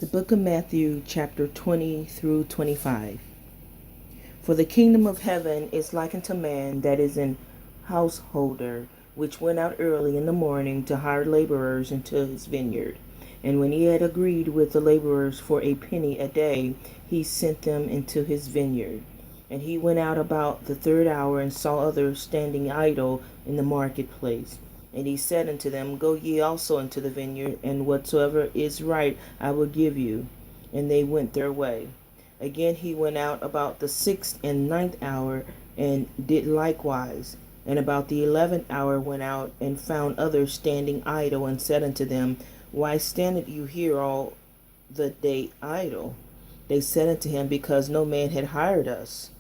The book of Matthew, chapter 20 through 25. For the kingdom of heaven is like unto man that is an householder, which went out early in the morning to hire laborers into his vineyard. And when he had agreed with the laborers for a penny a day, he sent them into his vineyard. And he went out about the third hour, and saw others standing idle in the marketplace. And he said unto them, Go ye also into the vineyard, and whatsoever is right I will give you. And they went their way. Again he went out about the 6th and 9th hour, and did likewise. And about the 11th hour went out, and found others standing idle, and said unto them, Why standeth you here all the day idle? They said unto him, Because no man had hired us.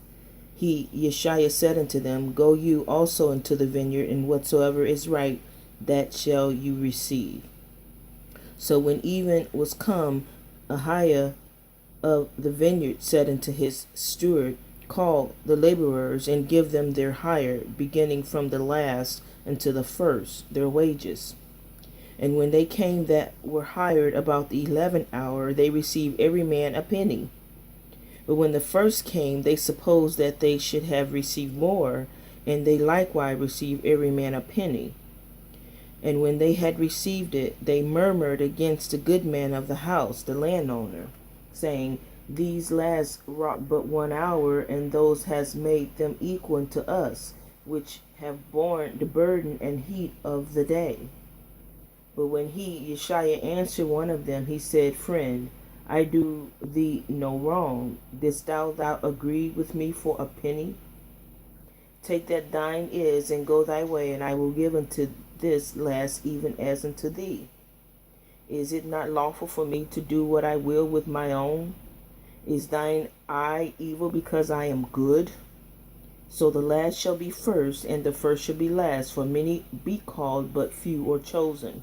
YashaYah said unto them, Go you also into the vineyard, and whatsoever is right, that shall you receive. So when even was come, AHAYAH of the vineyard said unto his steward, Call the laborers, and give them their hire, beginning from the last unto the first, their wages. And when they came that were hired about the 11th hour, they received every man a penny. But when the first came, they supposed that they should have received more, and they likewise received every man a penny. And when they had received it, they murmured against the good man of the house, the landowner, saying, These last wrought but 1 hour, and those has made them equal unto us, which have borne the burden and heat of the day. But when YashaYah, answered one of them, he said, Friend, I do thee no wrong. Didst thou agree with me for a penny? Take that thine is, and go thy way, and I will give unto this last even as unto thee. Is it not lawful for me to do what I will with my own? Is thine eye evil because I am good? So the last shall be first, and the first shall be last, for many be called, but few are chosen.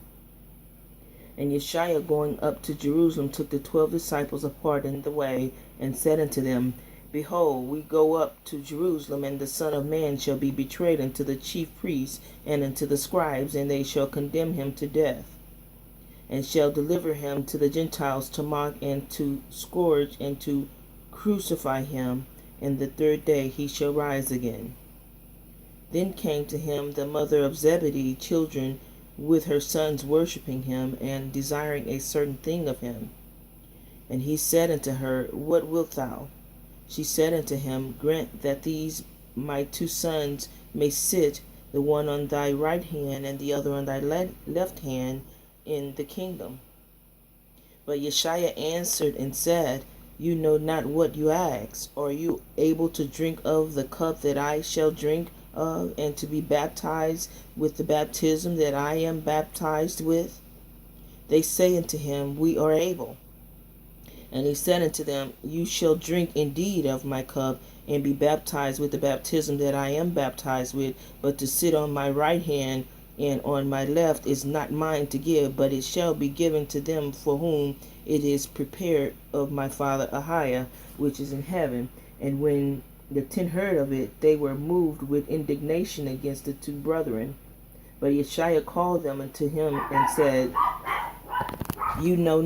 And YashaYah, going up to Jerusalem, took the 12 disciples apart in the way, and said unto them, Behold, we go up to Jerusalem, and the Son of Man shall be betrayed unto the chief priests and unto the scribes, and they shall condemn him to death, and shall deliver him to the Gentiles to mock, and to scourge, and to crucify him, and the third day he shall rise again. Then came to him the mother of Zebedee's children, with her sons worshipping him, and desiring a certain thing of him. And he said unto her, What wilt thou? She said unto him, Grant that these my 2 sons may sit, the one on thy right hand, and the other on thy left hand, in the kingdom. But YashaYah answered and said, You know not what you ask. Are you able to drink of the cup that I shall drink of, and to be baptized with the baptism that I am baptized with? They say unto him, We are able. And he said unto them, You shall drink indeed of my cup, and be baptized with the baptism that I am baptized with, but to sit on my right hand and on my left is not mine to give, but it shall be given to them for whom it is prepared of my Father AHAYAH, which is in heaven. And when the 10 heard of it, they were moved with indignation against the 2 brethren. But YashaYah called them unto him and said, You know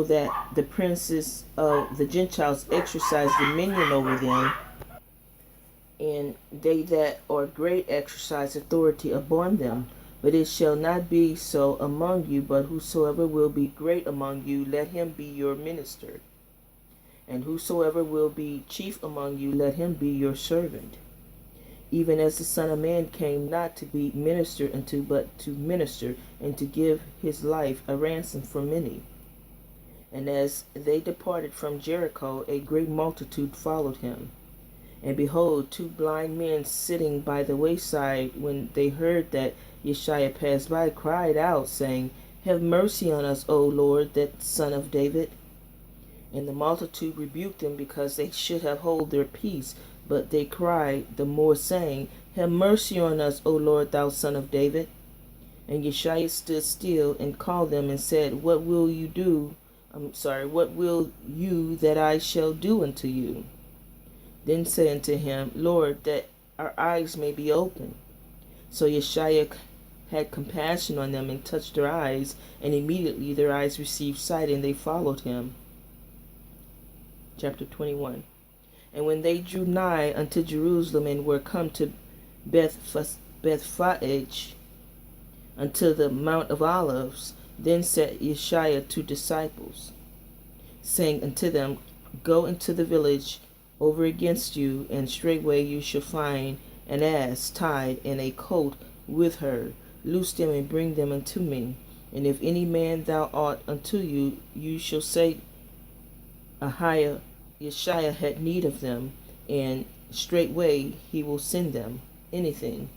that the princes of the Gentiles exercise dominion over them, and they that are great exercise authority upon them. But it shall not be so among you, but whosoever will be great among you, let him be your minister. And whosoever will be chief among you, let him be your servant. Even as the Son of Man came not to be ministered unto, but to minister, and to give his life a ransom for many. And as they departed from Jericho, a great multitude followed him. And behold, 2 blind men sitting by the wayside, when they heard that YashaYah passed by, cried out, saying, Have mercy on us, O Lord, that Son of David. And the multitude rebuked them, because they should have hold their peace. But they cried the more, saying, Have mercy on us, O Lord, thou Son of David. And YashaYah stood still, and called them, and said, What will you that I shall do unto you? Then said unto him, Lord, that our eyes may be open. So YashaYah had compassion on them and touched their eyes, and immediately their eyes received sight, and they followed him. Chapter 21. And when they drew nigh unto Jerusalem, and were come to Bethphage, unto the Mount of Olives, then said YashaYah to disciples, saying unto them, Go into the village over against you, and straightway you shall find an ass tied, and a colt with her. Loose them and bring them unto me. And if any man thou ought unto you, you shall say, YashaYah had need of them, and straightway he will send them. Anything.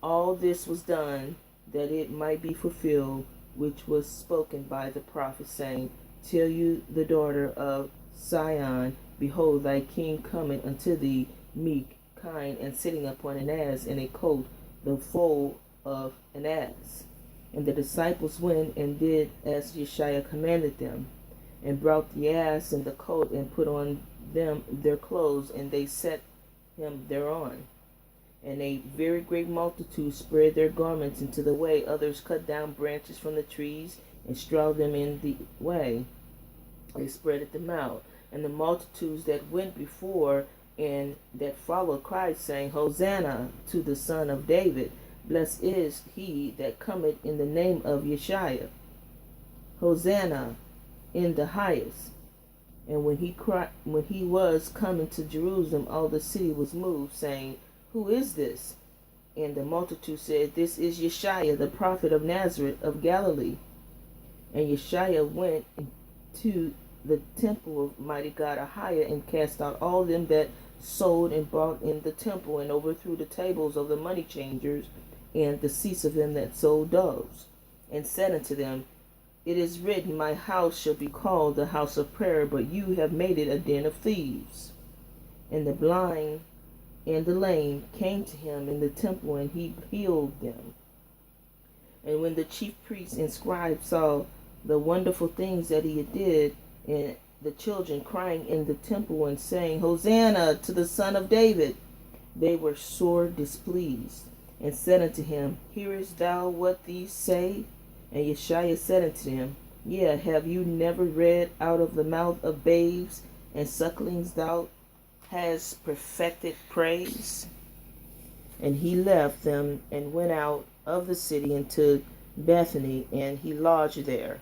All this was done that it might be fulfilled, which was spoken by the prophet, saying, Tell you the daughter of Zion, behold, thy king cometh unto thee, meek, kind, and sitting upon an ass, and a colt, the foal of an ass. And the disciples went and did as YashaYah commanded them, and brought the ass and the colt, and put on them their clothes, and they set him thereon. And a very great multitude spread their garments into the way. Others cut down branches from the trees, and strawed them in the way. They spreaded them out. And the multitudes that went before and that followed cried, saying, Hosanna to the Son of David. Blessed is he that cometh in the name of YashaYah. Hosanna in the highest. And when he was coming to Jerusalem, all the city was moved, saying, Who is this? And the multitude said, This is YashaYah, the prophet of Nazareth of Galilee. And YashaYah went to the temple of mighty God AHAYAH, and cast out all them that sold and bought in the temple, and overthrew the tables of the money changers, and the seats of them that sold doves, and said unto them, It is written, My house shall be called the house of prayer, but you have made it a den of thieves. And the blind and the lame came to him in the temple, and he healed them. And when the chief priests and scribes saw the wonderful things that he did, and the children crying in the temple and saying, Hosanna to the Son of David, they were sore displeased, and said unto him, Hearest thou what these say? And YashaYah said unto them, Yea, have you never read, Out of the mouth of babes and sucklings thou hast perfected praise? And he left them and went out of the city into Bethany, and he lodged there.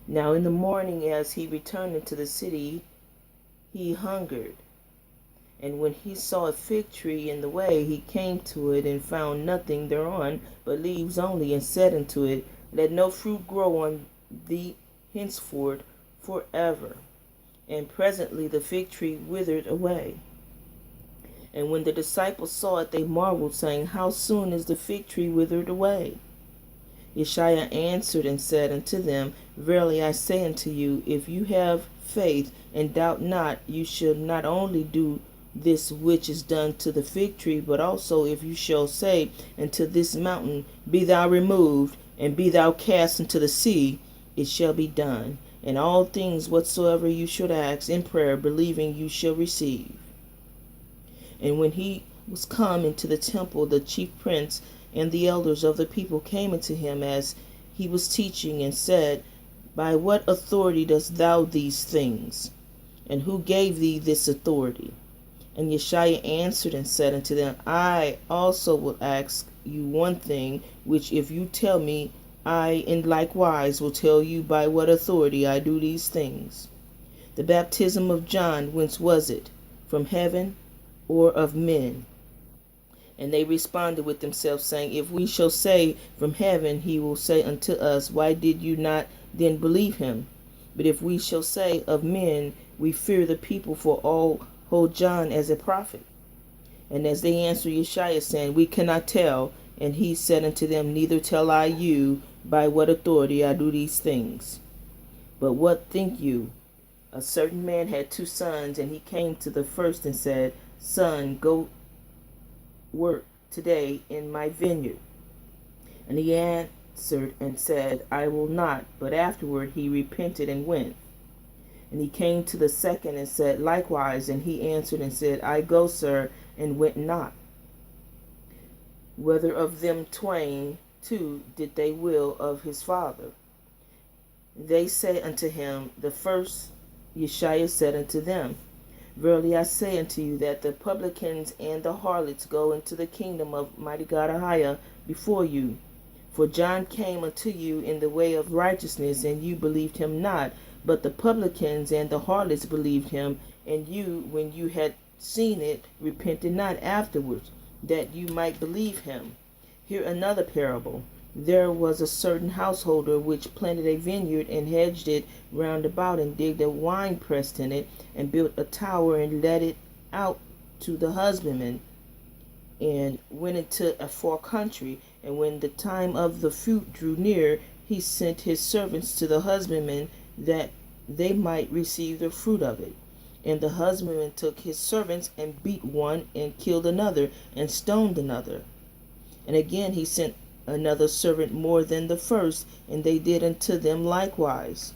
Now in the morning, as he returned into the city, he hungered. And when he saw a fig tree in the way, he came to it, and found nothing thereon but leaves only, and said unto it, Let no fruit grow on thee henceforth forever. And presently the fig tree withered away. And when the disciples saw it, they marveled, saying, How soon is the fig tree withered away? YashaYah answered and said unto them, Verily I say unto you, if you have faith and doubt not, you shall not only do this which is done to the fig tree, but also if you shall say unto this mountain, Be thou removed, and be thou cast into the sea, it shall be done. And all things whatsoever you should ask in prayer, believing, you shall receive. And when he was come into the temple, the chief prince and the elders of the people came unto him as he was teaching, and said, By what authority dost thou these things? And who gave thee this authority? And YashaYah answered and said unto them, I also will ask you one thing, which if you tell me, I in likewise will tell you by what authority I do these things. The baptism of John, whence was it? From heaven or of men? And they responded with themselves, saying, If we shall say from heaven, he will say unto us, Why did you not then believe him? But if we shall say of men, we fear the people, for all hold John as a prophet. And as they answered YashaYah, saying, We cannot tell. And he said unto them, Neither tell I you by what authority I do these things. But what think you? A certain man had 2 sons, and he came to the first and said, Son, go work today in my vineyard. And he answered and said, I will not. But afterward he repented and went. And he came to the second and said likewise. And he answered and said, I go, sir, and went not. whether of them twain too did they will of his father. They say unto him, the first. YashaYah said unto them, verily I say unto you that the publicans and the harlots go into the kingdom of mighty God AHAYAH before you. For John came unto you in the way of righteousness, and you believed him not. But the publicans and the harlots believed him, and you, when you had seen it, repented not afterwards, that you might believe him. Hear another parable. There was a certain householder which planted a vineyard, and hedged it round about, and digged a winepress in it, and built a tower, and let it out to the husbandmen, and went into a far country. And when the time of the fruit drew near, he sent his servants to the husbandmen, that they might receive the fruit of it. And the husbandman took his servants, and beat one, and killed another, and stoned another. And again he sent another servant more than the first, and they did unto them likewise.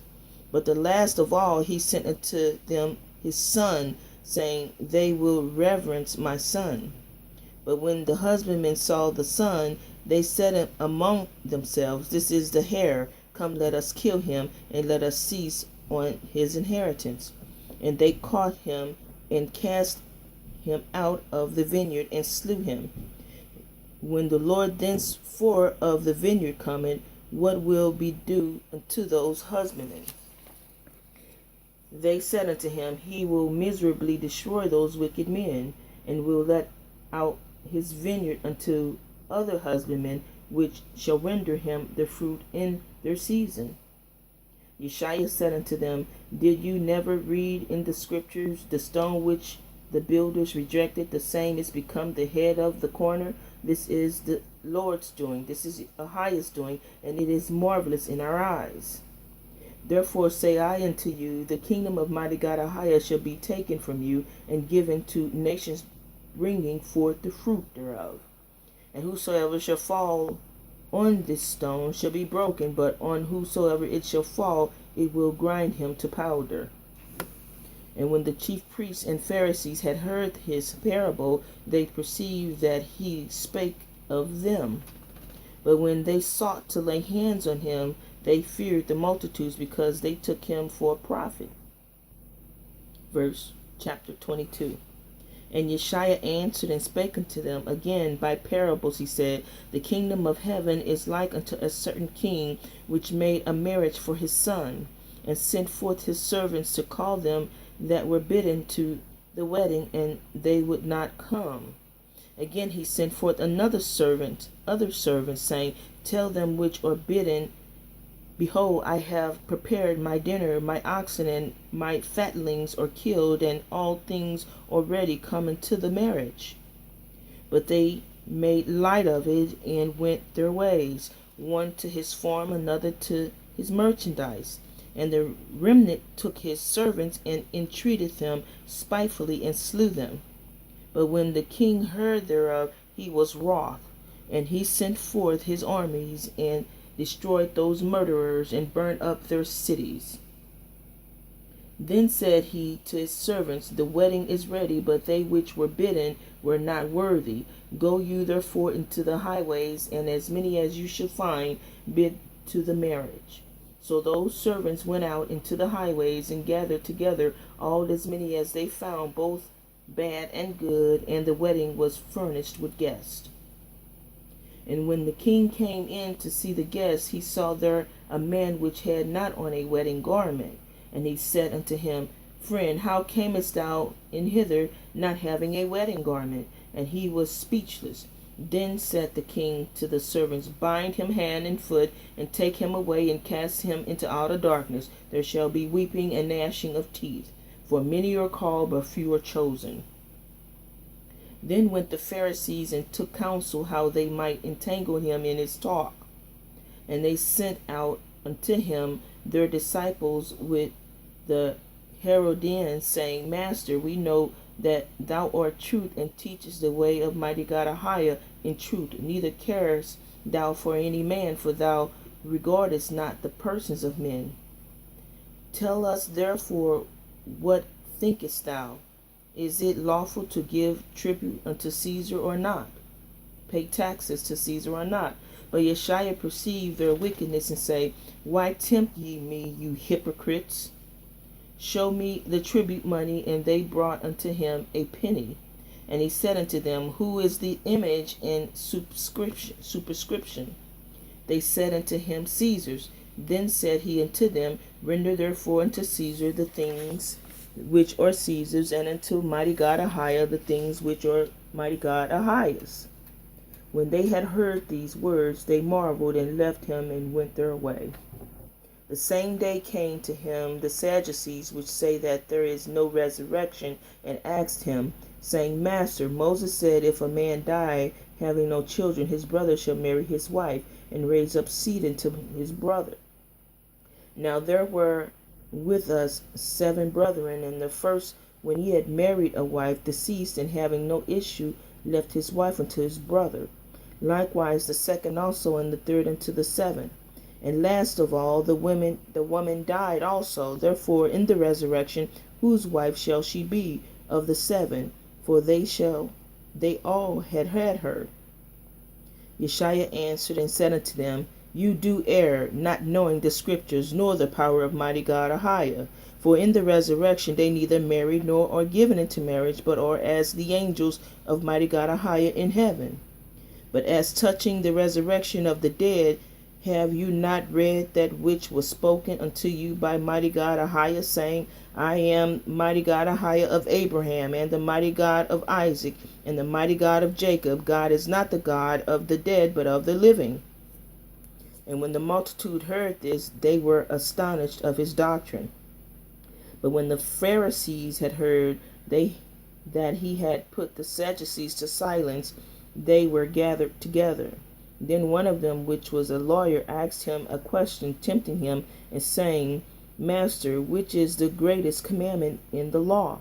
But the last of all he sent unto them his son, saying, they will reverence my son. But when the husbandmen saw the son, they said among themselves, this is the heir, come, let us kill him, and let us seize on his inheritance. And they caught him, and cast him out of the vineyard, and slew him. When the Lord thenceforth of the vineyard cometh, what will be due unto those husbandmen? They said unto him, he will miserably destroy those wicked men, and will let out his vineyard unto other husbandmen, which shall render him the fruit in their season. YashaYah said unto them, did you never read in the scriptures, the stone which the builders rejected, the same is become the head of the corner? This is the Lord's doing, this is AHAYAH's doing, and it is marvelous in our eyes. Therefore say I unto you, the kingdom of mighty God AHAYAH shall be taken from you, and given to nations, bringing forth the fruit thereof. And whosoever shall fall on this stone shall be broken, but on whosoever it shall fall, it will grind him to powder. And when the chief priests and Pharisees had heard his parable, they perceived that he spake of them. But when they sought to lay hands on him, they feared the multitudes, because they took him for a prophet. Verse chapter 22. And YashaYah answered and spake unto them again by parables. He said, the kingdom of heaven is like unto a certain king, which made a marriage for his son, and sent forth his servants to call them that were bidden to the wedding, and they would not come. Again he sent forth other servants, saying, tell them which are bidden, behold, I have prepared my dinner, my oxen and my fatlings are killed, and all things are ready, come into the marriage. But they made light of it, and went their ways, one to his farm, another to his merchandise. And the remnant took his servants, and entreated them spitefully, and slew them. But when the king heard thereof, he was wroth, and he sent forth his armies, and destroyed those murderers, and burnt up their cities. Then said he to his servants, the wedding is ready, but they which were bidden were not worthy. Go you therefore into the highways, and as many as you shall find, bid to the marriage. So those servants went out into the highways, and gathered together all as many as they found, both bad and good, and the wedding was furnished with guests. And when the king came in to see the guests, he saw there a man which had not on a wedding garment. And he said unto him, friend, how camest thou in hither, not having a wedding garment? And he was speechless. Then said the king to the servants, bind him hand and foot, and take him away, and cast him into outer darkness. There shall be weeping and gnashing of teeth. For many are called, but few are chosen. Then went the Pharisees, and took counsel how they might entangle him in his talk. And they sent out unto him their disciples with the Herodians, saying, Master, we know that thou art truth, and teachest the way of mighty God AHAYAH in truth. Neither carest thou for any man, for thou regardest not the persons of men. Tell us therefore, what thinkest thou? Is it lawful to give tribute unto Caesar or not? pay taxes to Caesar or not? But YashaYah perceived their wickedness, and say, Why tempt ye me, you hypocrites? Show me the tribute money. And they brought unto him a penny. And he said unto them, Who is the image in superscription? They said unto him, Caesar's. Then said he unto them, Render therefore unto Caesar the things which are Caesar's, and unto mighty God AHAYAH the things which are mighty God AHAYAH's. When they had heard these words, they marveled, and left him, and went their way. The same day came to him the Sadducees, which say that there is no resurrection, and asked him, saying, Master, Moses said, If a man die, having no children, his brother shall marry his wife, and raise up seed unto his brother. Now there were with us 7 brethren, and the first, when he had married a wife, deceased, and having no issue, left his wife unto his brother. Likewise the second also, and the third unto the 7th. And last of all, the woman died also. Therefore in the resurrection, whose wife shall she be of the 7? For they all had her. YashaYah answered and said unto them, You do err, not knowing the scriptures, nor the power of mighty God AHAYAH. For in the resurrection they neither marry nor are given into marriage, but are as the angels of mighty God AHAYAH in heaven. But as touching the resurrection of the dead, have you not read that which was spoken unto you by mighty God AHAYAH, saying, I am mighty God AHAYAH of Abraham, and the mighty God of Isaac, and the mighty God of Jacob? God is not the God of the dead, but of the living. And when the multitude heard this, they were astonished of his doctrine. But when the Pharisees had heard that he had put the Sadducees to silence, they were gathered together. Then one of them, which was a lawyer, asked him a question, tempting him, and saying, Master, which is the greatest commandment in the law?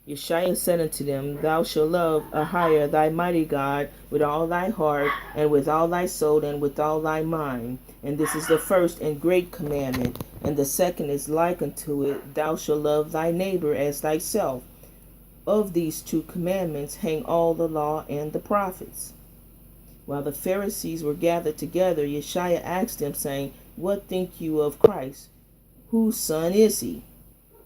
YashaYah said unto them, Thou shalt love AHAYAH thy mighty God with all thy heart, and with all thy soul, and with all thy mind. And this is the first and great commandment. And the second is like unto it, Thou shalt love thy neighbor as thyself. Of these 2 commandments hang all the law and the prophets. While the Pharisees were gathered together, YashaYah asked them, saying, What think you of Christ? Whose son is he?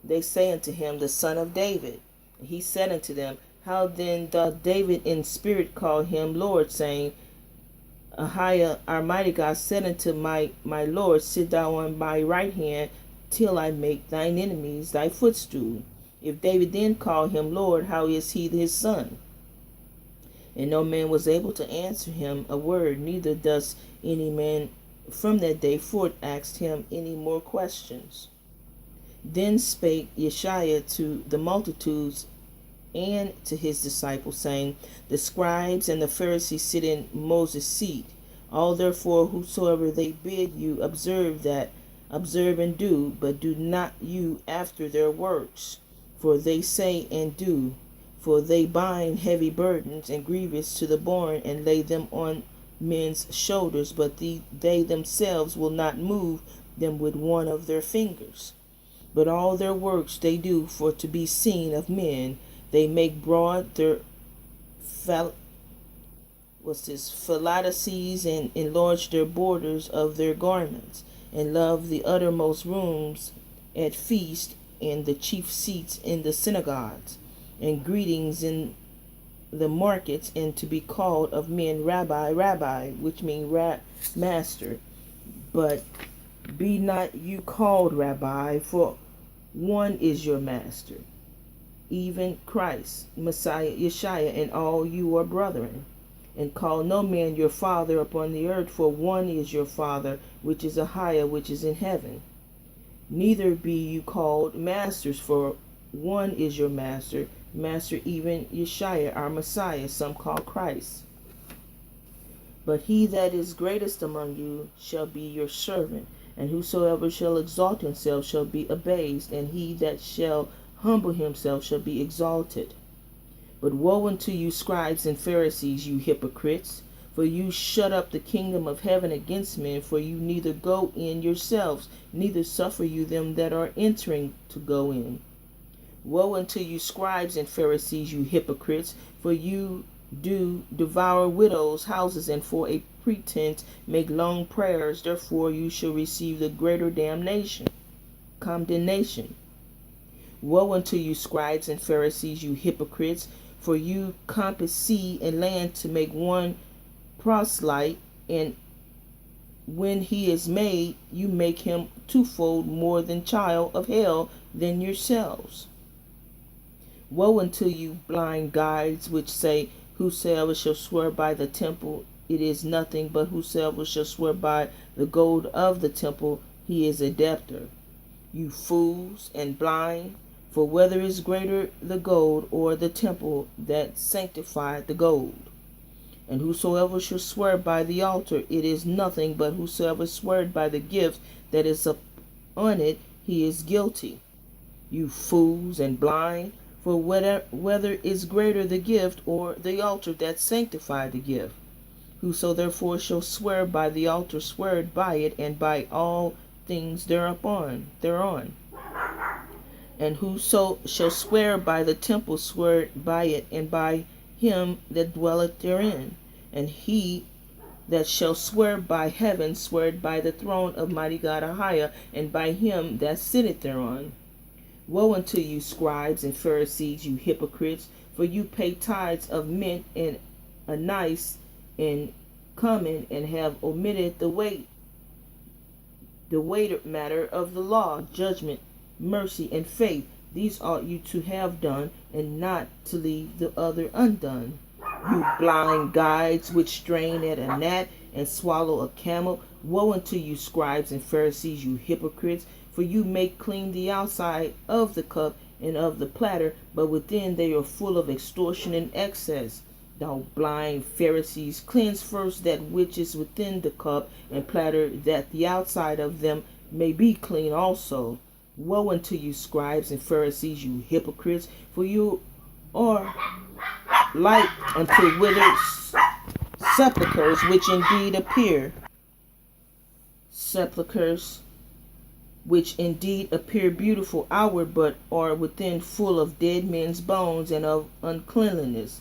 They say unto him, The son of David. And he said unto them, How then doth David in spirit call him Lord, saying, AHAYAH, our mighty God, said unto my Lord, Sit thou on my right hand, till I make thine enemies thy footstool. If David then call him Lord, how is he his son? And no man was able to answer him a word, neither does any man from that day forth ask him any more questions. Then spake YashaYah to the multitudes and to his disciples, saying, The scribes and the Pharisees sit in Moses' seat. All therefore whosoever they bid you observe and do, but do not you after their works. For they say and do, for they bind heavy burdens and grievous to the born, and lay them on men's shoulders, but they themselves will not move them with one of their fingers. But all their works they do for to be seen of men. They make broad their phylacteries, and enlarge their borders of their garments, and love the uttermost rooms at feast, and the chief seats in the synagogues, and greetings in the markets, and to be called of men Rabbi, Rabbi, which mean master. But be not you called Rabbi, for one is your master, even Christ, Messiah, YashaYah, and all you are brethren. And call no man your father upon the earth, for one is your Father, which is AHAYAH, which is in heaven. Neither be you called masters, for one is your master, even YashaYah, our Messiah, some call Christ. But he that is greatest among you shall be your servant, and whosoever shall exalt himself shall be abased, and he that shall humble himself shall be exalted. But woe unto you, scribes and Pharisees, you hypocrites! For you shut up the kingdom of heaven against men, for you neither go in yourselves, neither suffer you them that are entering to go in. Woe unto you, scribes and Pharisees, you hypocrites! For you do devour widows' houses, and for a pretense make long prayers. Therefore you shall receive the greater condemnation. Woe unto you, scribes and Pharisees, you hypocrites, for you compass sea and land to make one proselyte, and when he is made, you make him twofold more than child of hell than yourselves. Woe unto you, blind guides, which say, whosoever shall swear by the temple, it is nothing, but whosoever shall swear by the gold of the temple, he is a debtor. You fools and blind, for whether is greater the gold or the temple that sanctified the gold? And whosoever shall swear by the altar, it is nothing, but whosoever swears by the gift that is upon it, he is guilty. You fools and blind, for whether is greater the gift or the altar that sanctified the gift? Whoso therefore shall swear by the altar, swear by it, and by all things thereon. And whoso shall swear by the temple, swear by it, and by him that dwelleth therein. And he that shall swear by heaven, swear by the throne of mighty God AHAYAH, and by him that sitteth thereon. Woe unto you, scribes and Pharisees, you hypocrites, for you pay tithes of mint and anise and cumin, and have omitted the weightier matter of the law, judgment, mercy, and faith. These ought you to have done, and not to leave the other undone. You blind guides, which strain at a gnat and swallow a camel. Woe unto you, scribes and Pharisees, you hypocrites, for you make clean the outside of the cup and of the platter, but within they are full of extortion and excess. Thou blind Pharisees, cleanse first that which is within the cup and platter, that the outside of them may be clean also. Woe unto you, scribes and Pharisees, you hypocrites, for you are like unto withered sepulchres, which indeed appear beautiful outward, but are within full of dead men's bones and of uncleanliness.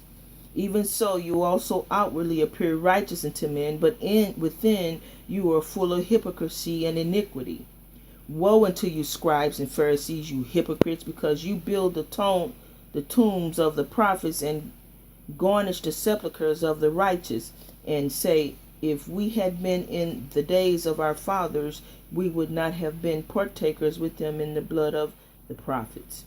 Even so you also outwardly appear righteous unto men, but within you are full of hypocrisy and iniquity. Woe unto you, scribes and Pharisees, you hypocrites, because you build the tombs of the prophets and garnish the sepulchres of the righteous, and say, if we had been in the days of our fathers, we would not have been partakers with them in the blood of the prophets.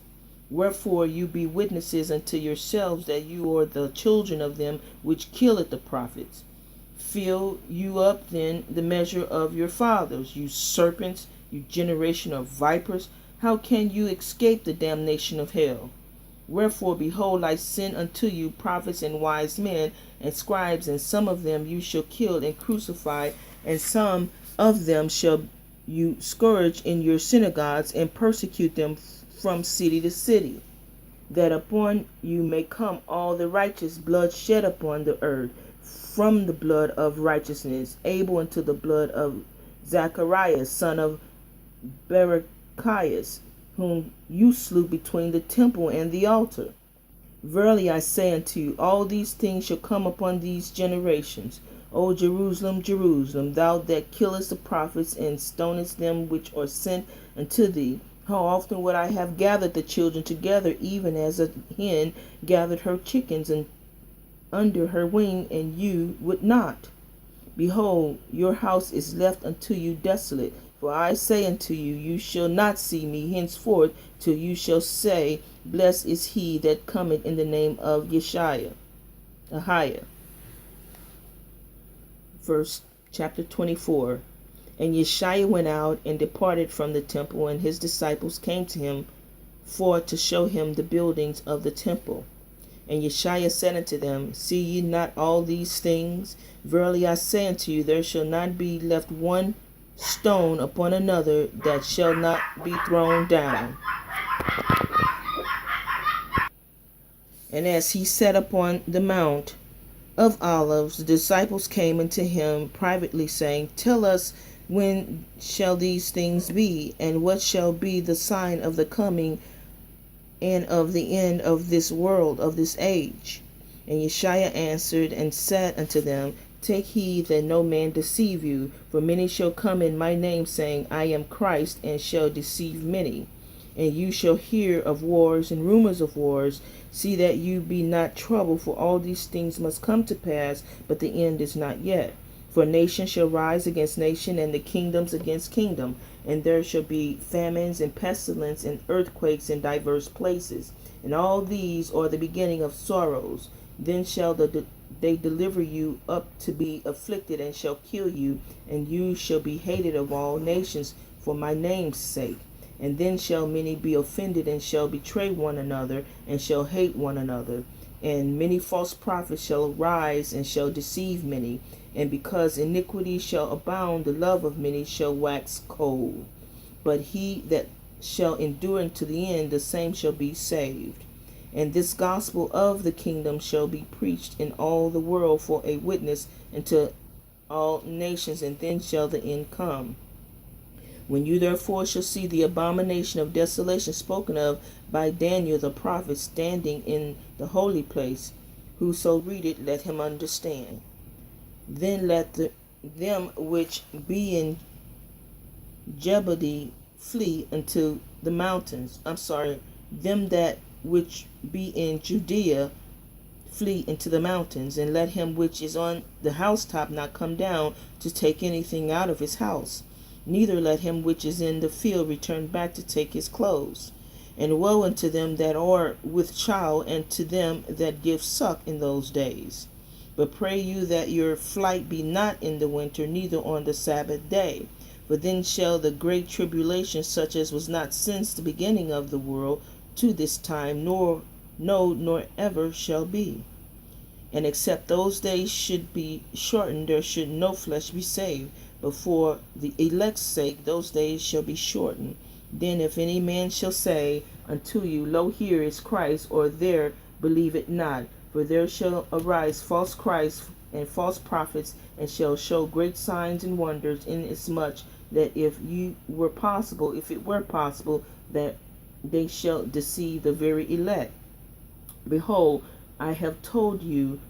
Wherefore you be witnesses unto yourselves that you are the children of them which killeth the prophets. Fill you up then the measure of your fathers, you serpents, you generation of vipers. How can you escape the damnation of hell? Wherefore, behold, I send unto you prophets and wise men and scribes, and some of them you shall kill and crucify, and some of them shall you scourge in your synagogues, and persecute them from city to city, that upon you may come all the righteous blood shed upon the earth, from the blood of righteousness, Abel unto the blood of Zacharias, son of Berechias, whom you slew between the temple and the altar. Verily I say unto you, all these things shall come upon these generations. O Jerusalem, Jerusalem, thou that killest the prophets and stonest them which are sent unto thee, how often would I have gathered the children together, even as a hen gathered her chickens under her wing, and you would not? Behold, your house is left unto you desolate. For I say unto you, you shall not see me henceforth, till you shall say, blessed is he that cometh in the name of YashaYah. AHAYAH. Verse chapter 24. And YashaYah went out and departed from the temple, and his disciples came to him for to show him the buildings of the temple. And YashaYah said unto them, see ye not all these things? Verily I say unto you, there shall not be left one stone upon another that shall not be thrown down. And as he sat upon the Mount of Olives, the disciples came unto him privately, saying, tell us, when shall these things be, and what shall be the sign of the coming and of the end of this world, of this age? And YashaYah answered and said unto them, Take heed that no man deceive you, for many shall come in my name, saying, I am Christ, and shall deceive many. And you shall hear of wars and rumors of wars. See that you be not troubled, for all these things must come to pass, but the end is not yet. For nation shall rise against nation, and the kingdoms against kingdom. And there shall be famines and pestilence and earthquakes in divers places. And all these are the beginning of sorrows. Then shall they deliver you up to be afflicted, and shall kill you, and you shall be hated of all nations for my name's sake. And then shall many be offended, and shall betray one another, and shall hate one another. And many false prophets shall rise, and shall deceive many. And because iniquity shall abound, the love of many shall wax cold. But he that shall endure unto the end, the same shall be saved. And this gospel of the kingdom shall be preached in all the world for a witness unto all nations, and then shall the end come. When you therefore shall see the abomination of desolation spoken of by Daniel the prophet standing in the holy place, whoso readeth, let him understand. Then let them which be in Jeopardy flee unto the mountains. Them that which be in Judea flee into the mountains, and let him which is on the housetop not come down to take anything out of his house. Neither let him which is in the field return back to take his clothes. And woe unto them that are with child, and to them that give suck in those days. But pray you that your flight be not in the winter, neither on the Sabbath day. For then shall the great tribulation, such as was not since the beginning of the world to this time, nor ever shall be. And except those days should be shortened, there should no flesh be saved. But for the elect's sake those days shall be shortened. Then if any man shall say unto you, Lo, here is Christ, or there, believe it not. For there shall arise false Christs and false prophets, and shall show great signs and wonders, inasmuch that if it were possible, that they shall deceive the very elect. Behold, I have told you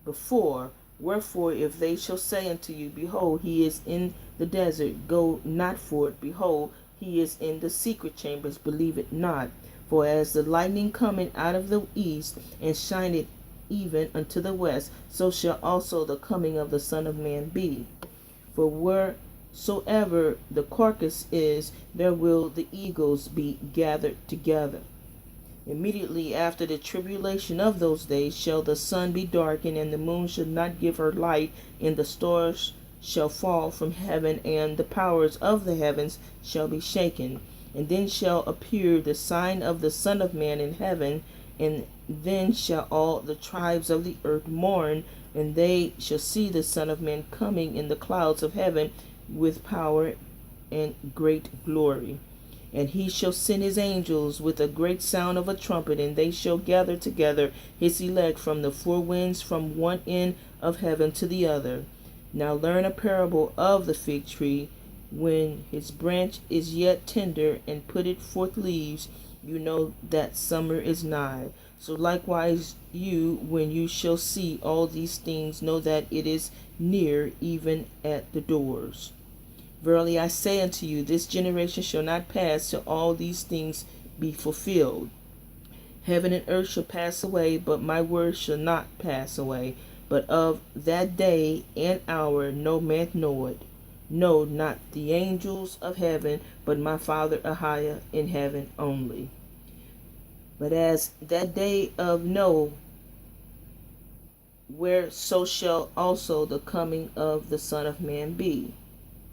before. Wherefore, if they shall say unto you, Behold, he is in the desert, go not for it. Behold, he is in the secret chambers, believe it not. For as the lightning cometh out of the east, and shineth even unto the west, so shall also the coming of the Son of Man be. For wheresoever the carcass is, there will the eagles be gathered together. Immediately after the tribulation of those days shall the sun be darkened, and the moon shall not give her light, and the stars shall fall from heaven, and the powers of the heavens shall be shaken. And then shall appear the sign of the Son of Man in heaven, and then shall all the tribes of the earth mourn, and they shall see the Son of Man coming in the clouds of heaven with power and great glory. And he shall send his angels with a great sound of a trumpet, and they shall gather together his elect from the four winds, from one end of heaven to the other. Now learn a parable of the fig tree. When his branch is yet tender, and putteth forth leaves, you know that summer is nigh. So likewise you, when you shall see all these things, know that it is near, even at the doors. Verily I say unto you, this generation shall not pass till all these things be fulfilled. Heaven and earth shall pass away, but my word shall not pass away. But of that day and hour no man knoweth, no, not the angels of heaven, but my Father AHAYAH in heaven only. But as that day of Noah, where so shall also the coming of the Son of Man be.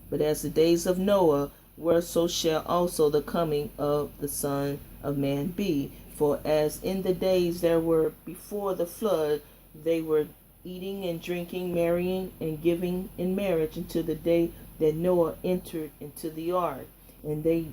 But as the days of Noah were, so shall also the coming of the Son of Man be. For as in the days there were before the flood, they were eating and drinking, marrying and giving in marriage, until the day that Noah entered into the ark. And they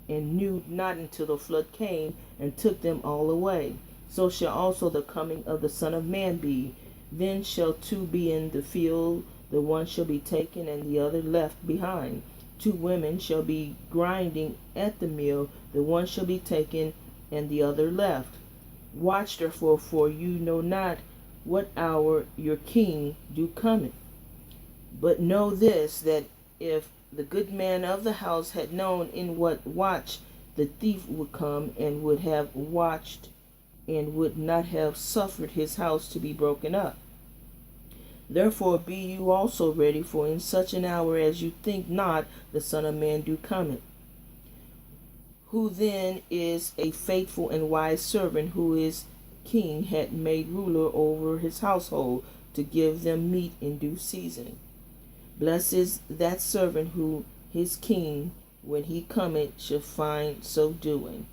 knew not until the flood came and took them all away. So shall also the coming of the Son of Man be. Then shall two be in the field, the one shall be taken and the other left behind. Two women shall be grinding at the mill, the one shall be taken and the other left. Watch therefore, for you know not what hour your king do cometh. But know this, that if the good man of the house had known in what watch the thief would come, and would have watched, and would not have suffered his house to be broken up. Therefore be you also ready, for in such an hour as you think not, the Son of Man do cometh. Who then is a faithful and wise servant, who his king had made ruler over his household, to give them meat in due season? Blessed is that servant who his king, when he cometh, shall find so doing.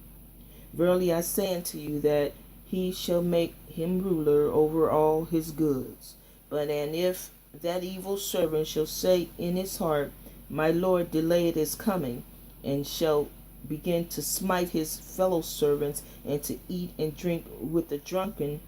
Verily I say unto you, that he shall make him ruler over all his goods. But and if that evil servant shall say in his heart, My Lord delayeth his coming, and shall begin to smite his fellow servants, and to eat and drink with the drunken,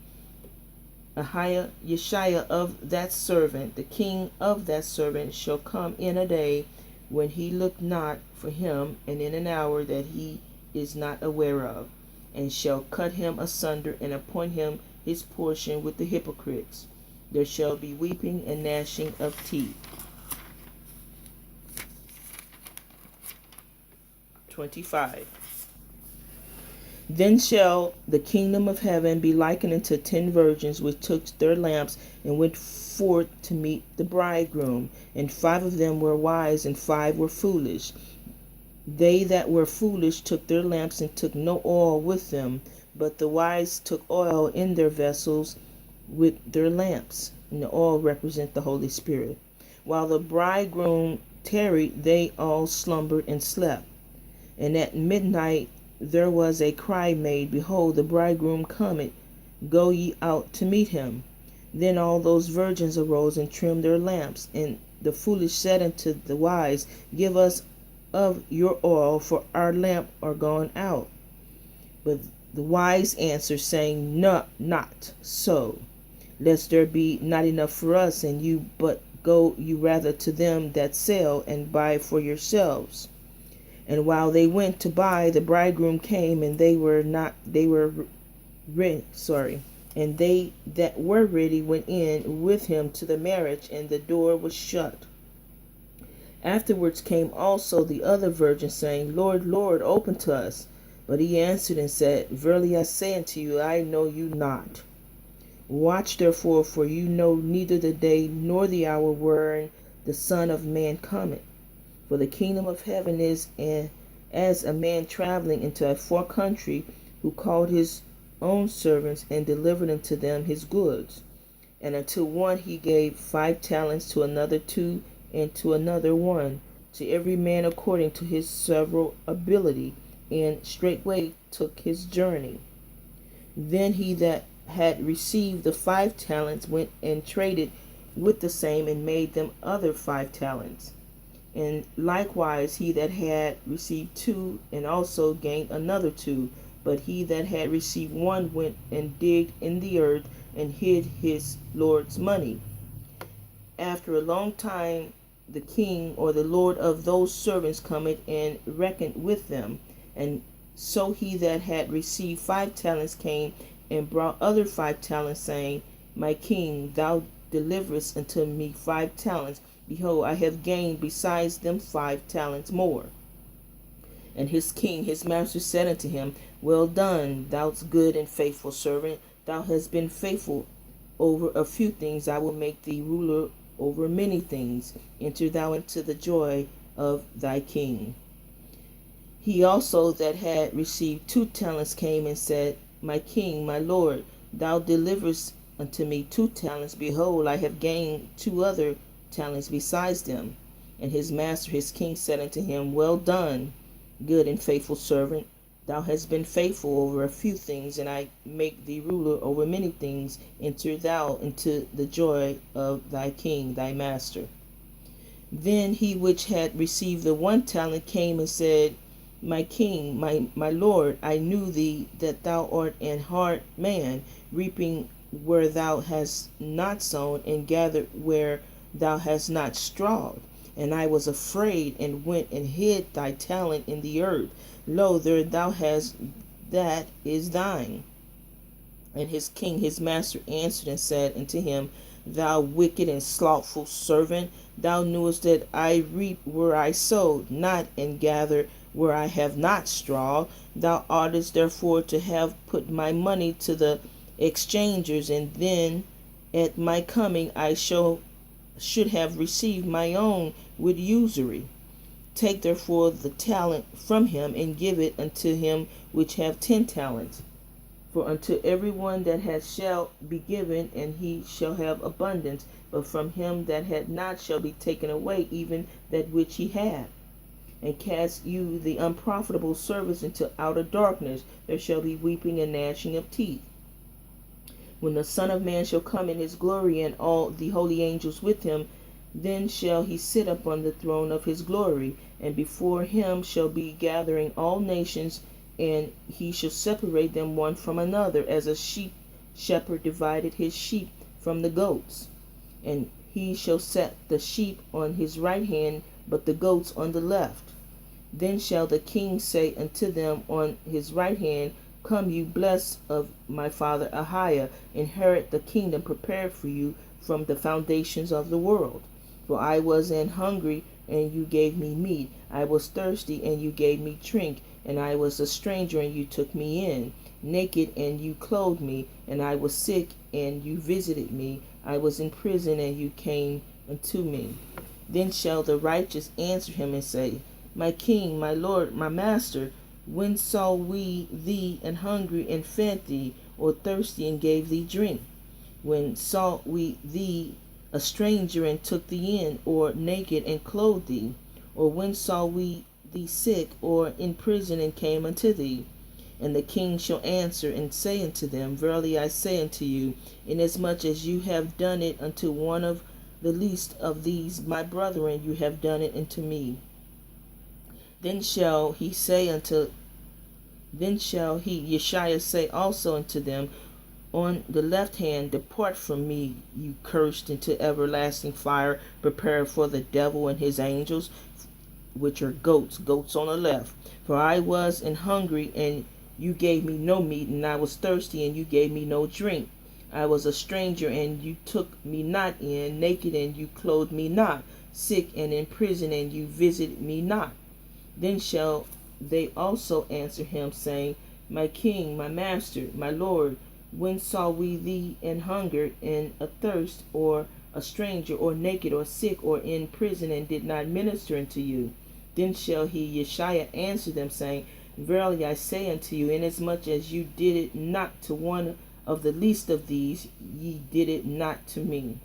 YashaYah of that servant, the king of that servant, shall come in a day when he look not for him, and in an hour that he is not aware of, and shall cut him asunder, and appoint him his portion with the hypocrites. There shall be weeping and gnashing of teeth. 25. Then shall the kingdom of heaven be likened unto 10 virgins, which took their lamps, and went forth to meet the bridegroom. And 5 of them were wise, and 5 were foolish. They that were foolish took their lamps, and took no oil with them. But the wise took oil in their vessels with their lamps. And the oil represent the Holy Spirit. While the bridegroom tarried, they all slumbered and slept. And at midnight there was a cry made, Behold, the bridegroom cometh, go ye out to meet him. Then all those virgins arose and trimmed their lamps. And the foolish said unto the wise, Give us of your oil, for our lamp are gone out. But the wise answered, saying, No, not so, lest there be not enough for us and you, but go you rather to them that sell, and buy for yourselves. And while they went to buy, the bridegroom came, and and they that were ready went in with him to the marriage, and the door was shut. Afterwards came also the other virgins, saying, Lord, Lord, open to us. But he answered and said, Verily I say unto you, I know you not. Watch therefore, for you know neither the day nor the hour wherein the Son of Man cometh. For the kingdom of heaven is as a man traveling into a far country, who called his own servants, and delivered unto them his goods. And unto one he gave 5 talents, to another 2, and to another 1, to every man according to his several ability, and straightway took his journey. Then he that had received the 5 talents went and traded with the same, and made them other 5 talents. And likewise he that had received 2, and also gained another 2. But he that had received 1 went and digged in the earth, and hid his Lord's money. After a long time the king or the Lord of those servants cometh, and reckoned with them. And so he that had received 5 talents came, and brought other 5 talents, saying, My king, thou deliverest unto me 5 talents. Behold, I have gained besides them 5 talents more. And his king, his master, said unto him, Well done, thou good and faithful servant. Thou hast been faithful over a few things. I will make thee ruler over many things. Enter thou into the joy of thy king. He also that had received 2 talents came and said, My king, my Lord, thou deliverest unto me 2 talents. Behold, I have gained 2 other talents besides them. And his master, his king, said unto him, Well done, good and faithful servant. Thou hast been faithful over a few things, and I make thee ruler over many things. Enter thou into the joy of thy king, thy master. Then he which had received the 1 talent came and said, My king, my Lord, I knew thee that thou art an hard man, reaping where thou hast not sown, and gathered where thou hast not strawed. And I was afraid, and went and hid thy talent in the earth. Lo, there thou hast, that is thine. And his king, his master, answered and said unto him, Thou wicked and slothful servant, thou knewest that I reap where I sowed not, and gather where I have not strawed. Thou oughtest therefore to have put my money to the exchangers, and then at my coming I should have received my own with usury. Take therefore the talent from him, and give it unto him which have 10 talents. For unto every one that hath shall be given, and he shall have abundance. But from him that hath not shall be taken away even that which he hath. And cast you the unprofitable servants into outer darkness. There shall be weeping and gnashing of teeth. When the Son of Man shall come in his glory, and all the holy angels with him, then shall he sit upon the throne of his glory. And before him shall be gathering all nations, and he shall separate them one from another, as a sheep shepherd divided his sheep from the goats. And he shall set the sheep on his right hand, but the goats on the left. Then shall the king say unto them on his right hand, Come, you blessed of my father AHAYAH, inherit the kingdom prepared for you from the foundations of the world. For I was an hungry, and you gave me meat. I was thirsty, and you gave me drink. And I was a stranger, and you took me in. Naked, and you clothed me. And I was sick, and you visited me. I was in prison, and you came unto me. Then shall the righteous answer him and say, My king, my lord, my master, when saw we thee an hungry, and fed thee, or thirsty, and gave thee drink? When saw we thee a stranger, and took thee in, or naked, and clothed thee? Or when saw we thee sick, or in prison, and came unto thee? And the king shall answer and say unto them, Verily I say unto you, inasmuch as you have done it unto one of the least of these my brethren, you have done it unto me. Then shall he, YashaYah, say also unto them on the left hand, Depart from me, you cursed, into everlasting fire, prepared for the devil and his angels, which are goats on the left. For I was an hungry, and you gave me no meat, and I was thirsty, and you gave me no drink. I was a stranger, and you took me not in, naked, and you clothed me not, sick and in prison, and you visited me not. Then shall they also answer him, saying, My king, my master, my lord, when saw we thee an hungered, and athirst, or a stranger, or naked, or sick, or in prison, and did not minister unto you? Then shall he, YashaYah, answer them, saying, Verily I say unto you, inasmuch as you did it not to one of the least of these, ye did it not to me.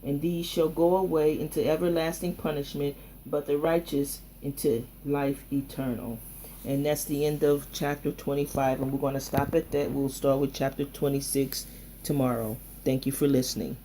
And these shall go away into everlasting punishment, but the righteous into life eternal. And that's the end of chapter 25, and we're going to stop at that. We'll start with chapter 26 tomorrow. Thank you for listening.